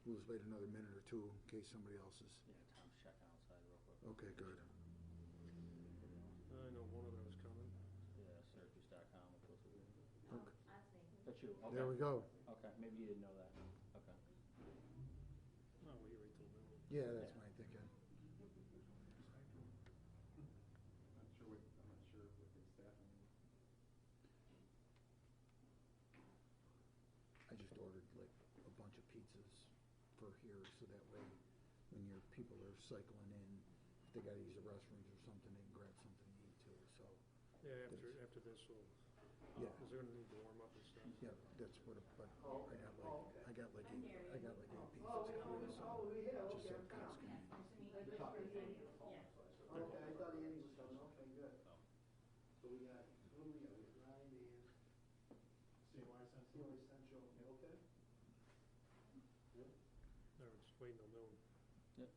we'll just wait another minute or two in case somebody else is. Yeah, Tom's checking outside real quick. Okay, good. I know one of them is coming. Yeah, Syracuse.com. Okay. That's me. That's you. Okay. There we go. Okay, maybe you didn't know that. Okay. Oh, we wait till noon. Yeah, that's Yeah. my thinking. I'm not sure what the staffing is. I just ordered like a bunch of pizzas for here, so that way when your people are cycling in, if they gotta use the restrooms or something, they can grab something to eat too, so. Yeah, after this, we'll, Yeah, because they're gonna need to warm up and stuff. yeah, that's what, but Oh, I got like I'm eight here. pizzas coming, so just so it costs me. Nice to meet you. You're talking to Andy? Yeah. Okay, I thought Andy was coming, okay, good. So we got, what do we got? We got Ryan and COI Central. COA Central, okay? Good. No, we're just waiting till noon. Yep.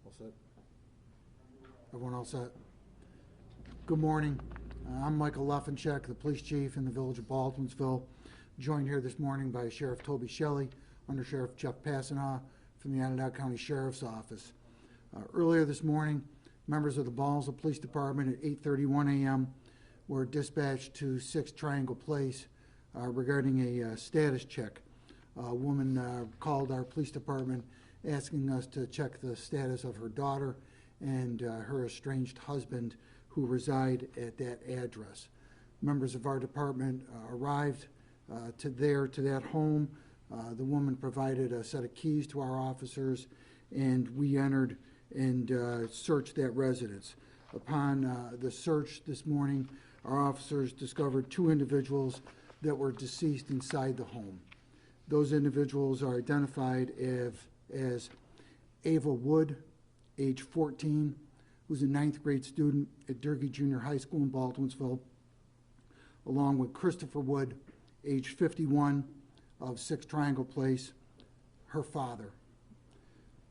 All set? Everyone all set? Good morning. I'm Michael Leffencheck, the police chief in the village of Baldwinsville, joined here this morning by Sheriff Toby Shelley, Under Sheriff Jeff Passanaugh from the Onondaga County Sheriff's Office. Earlier this morning, members of the Baldwinsville Police Department at 8:31 a.m. were dispatched to 6 Triangle Place regarding a status check. A woman called our police department asking us to check the status of her daughter and her estranged husband who reside at that address. Members of our department arrived to that home. The woman provided a set of keys to our officers, and we entered and searched that residence. Upon the search this morning, our officers discovered 2 individuals that were deceased inside the home. Those individuals are identified as Ava Wood, age 14, who's a 9th grade student at Durkee Junior High School in Baldwinsville, along with Christopher Wood, age 51, of 6 Triangle Place, her father.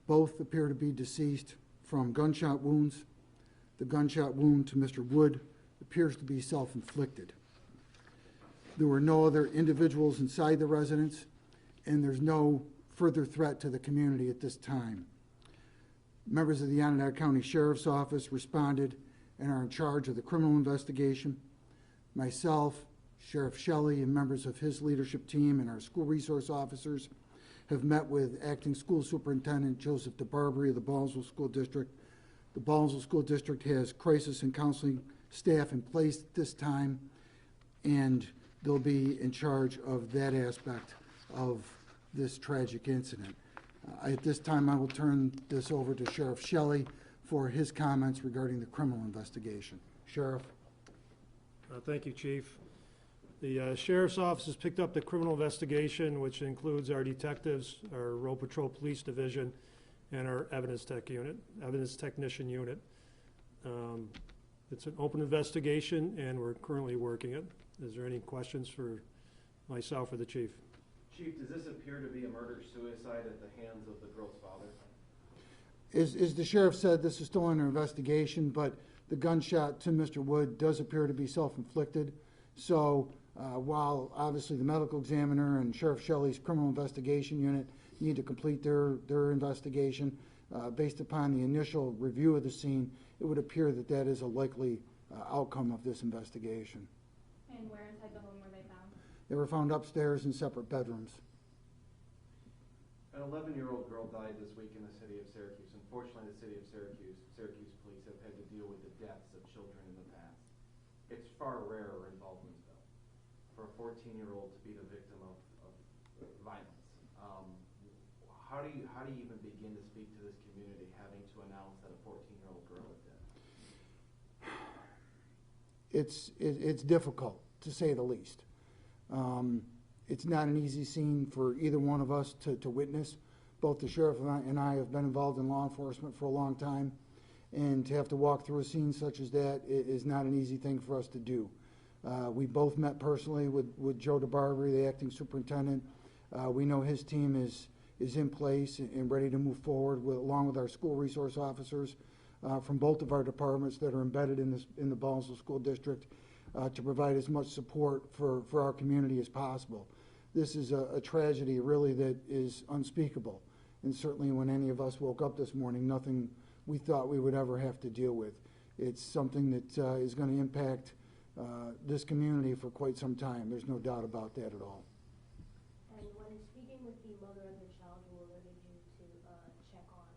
Both appear to be deceased from gunshot wounds. The gunshot wound to Mr. Wood appears to be self-inflicted. There were no other individuals inside the residence, and there's no further threat to the community at this time. Members of the Onondaga County Sheriff's Office responded and are in charge of the criminal investigation. Myself, Sheriff Shelley, and members of his leadership team and our school resource officers have met with Acting School Superintendent Joseph DeBarbery of the Baldwinsville School District. The Baldwinsville School District has crisis and counseling staff in place at this time, and they'll be in charge of that aspect of this tragic incident. At this time, I will turn this over to Sheriff Shelley for his comments regarding the criminal investigation. Sheriff. Thank you, Chief. The Sheriff's Office has picked up the criminal investigation, which includes our detectives, our Road Patrol Police Division, and our evidence technician unit. It's an open investigation, and we're currently working it. Is there any questions for myself or the Chief? Chief, does this appear to be a murder-suicide at the hands of the girl's father? As the sheriff said, this is still under investigation, but the gunshot to Mr. Wood does appear to be self-inflicted. So while obviously the medical examiner and Sheriff Shelley's criminal investigation unit need to complete their investigation, based upon the initial review of the scene, it would appear that that is a likely outcome of this investigation. And where inside the home were they found? They were found upstairs in separate bedrooms. An 11-year-old girl died this week in the city of Syracuse. Unfortunately, the city of Syracuse police have had to deal with the deaths of children in the past. It's far rarer in Baldwinsville for a 14-year-old to be the victim of violence. How do you even begin to speak to this community having to announce that a 14-year-old girl is dead? It's difficult, to say the least. It's not an easy scene for either one of us to witness, both the sheriff and I have been involved in law enforcement for a long time, and to have to walk through a scene such as that is not an easy thing for us to do. We both met personally with Joe DeBarbery, the acting superintendent. We know his team is in place and ready to move forward along with our school resource officers from both of our departments that are embedded in the Baldwinsville School District to provide as much support for our community as possible. This is a tragedy really that is unspeakable, and certainly when any of us woke up this morning, nothing we thought we would ever have to deal with. It's something that is going to impact this community for quite some time. There's no doubt about that at all. And when speaking with the mother of the child who alerted you to check on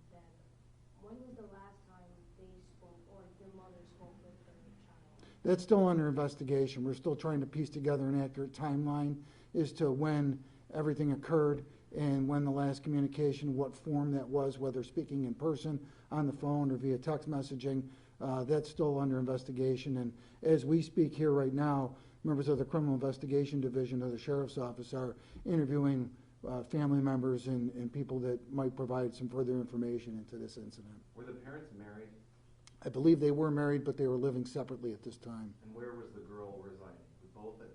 them, when was the last time they spoke or your mother spoke with her child? That's still under investigation. We're still trying to piece together an accurate timeline as to when everything occurred and when the last communication, what form that was, whether speaking in person, on the phone, or via text messaging. That's still under investigation. And as we speak here right now, members of the Criminal Investigation Division of the Sheriff's Office are interviewing family members and people that might provide some further information into this incident. Were the parents married? I believe they were married, but they were living separately at this time. And where was the girl residing? Both at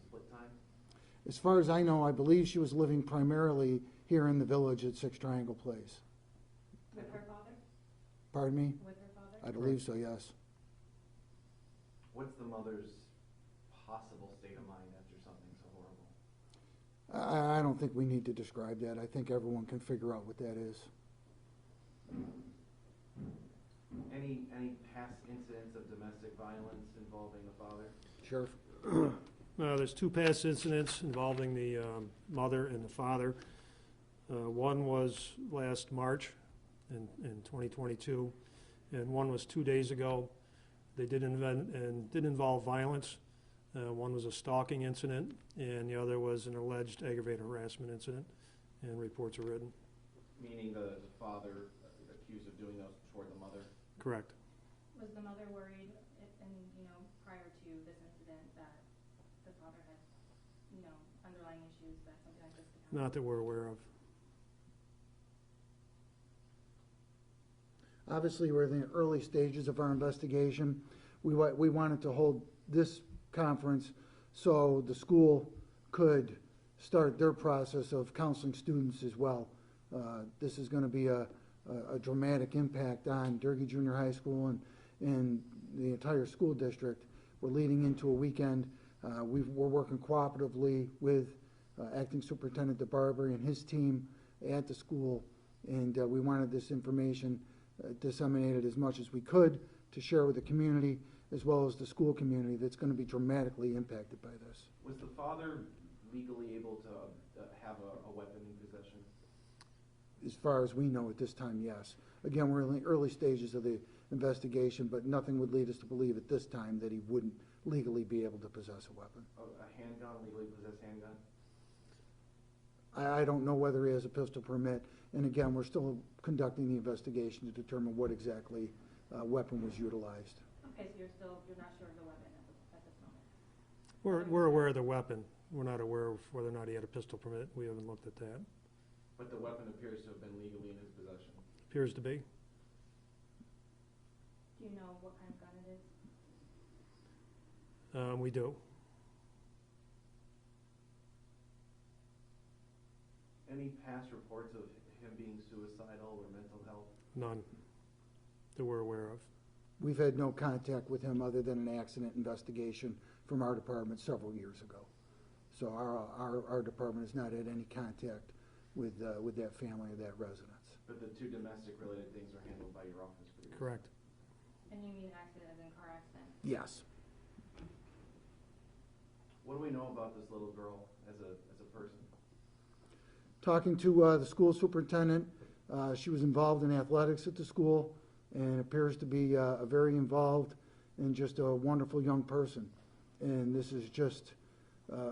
split time? As far as I know, I believe she was living primarily here in the village at Six Triangle Place. With her father? Pardon me? With her father? I believe so, yes. What's the mother's possible state of mind after something so horrible? I don't think we need to describe that. I think everyone can figure out what that is. Any past incidents of domestic violence involving the father? Sheriff? There's two past incidents involving the mother and the father. One was last March in 2022, and one was 2 days ago. They did involve violence. One was a stalking incident, and the other was an alleged aggravated harassment incident, and reports are written. Meaning the father accused of doing those toward the mother? Correct. Was the mother worried, prior to this incident, that the father had, underlying issues that something like this could happen? Not that we're aware of. Obviously, we're in the early stages of our investigation. We wanted to hold this conference so the school could start their process of counseling students as well. This is going to be a dramatic impact on Durkee Junior High School and the entire school district. We're leading into a weekend. We're working cooperatively with Acting Superintendent DeBarbery and his team at the school, and we wanted this information disseminated as much as we could to share with the community as well as the school community that's going to be dramatically impacted by this. Was the father legally able to have a weapon in possession? As far as we know at this time, yes. Again, we're in the early stages of the investigation, but nothing would lead us to believe at this time that he wouldn't legally be able to possess a weapon. A handgun, legally possessed handgun? I don't know whether he has a pistol permit, and again, we're still conducting the investigation to determine what exactly weapon was utilized. Okay, so you're not sure of the weapon at this moment? We're aware of the weapon. We're not aware of whether or not he had a pistol permit. We haven't looked at that. But the weapon appears to have been legally in his possession. Appears to be. Do you know what kind of gun it is? We do. Any past reports of him being suicidal or mental health? None that we're aware of. We've had no contact with him other than an accident investigation from our department several years ago. So our department has not had any contact with that family or that residence. But the two domestic related things are handled by your office? Correct. And you mean accident as in car accident? Yes. What do we know about this little girl as a person? Talking to the school superintendent, she was involved in athletics at the school and appears to be a very involved and just a wonderful young person. And this is just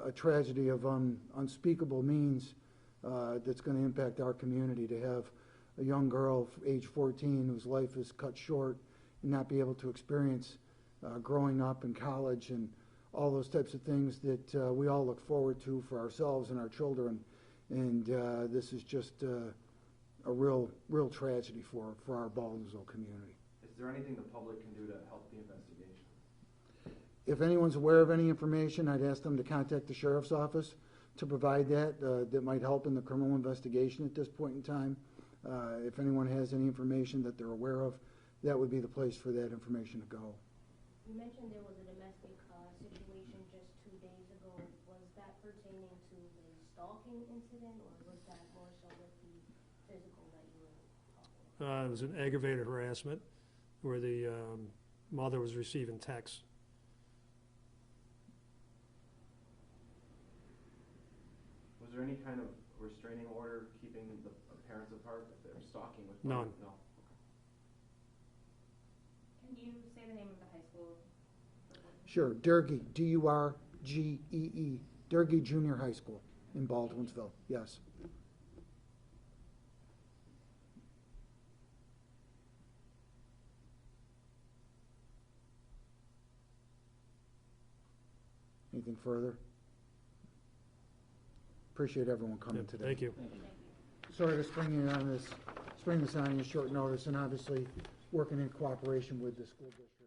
a tragedy of unspeakable means that's going to impact our community, to have a young girl, age 14, whose life is cut short and not be able to experience growing up in college and all those types of things that we all look forward to for ourselves and our children. And this is just a real tragedy for our Baldwinsville community. Is there anything the public can do to help the investigation? If anyone's aware of any information, I'd ask them to contact the sheriff's office to provide that. That might help in the criminal investigation at this point in time. If anyone has any information that they're aware of, that would be the place for that information to go. You mentioned there was a domestic situation just 2 days ago. Was that pertaining to the stalking incident, or was that more so with the physical that you were talking about? It was an aggravated harassment where the mother was receiving texts. Was there any kind of restraining order keeping the parents apart if they're stalking with? None. No. Can you say the name of the high school? Sure, Durgee, D-U-R-G-E-E, Durgee Junior High School in Baldwinsville, yes. Anything further? Appreciate everyone coming Yeah, today. thank you. Sorry to spring this on you short notice, and obviously working in cooperation with the school district.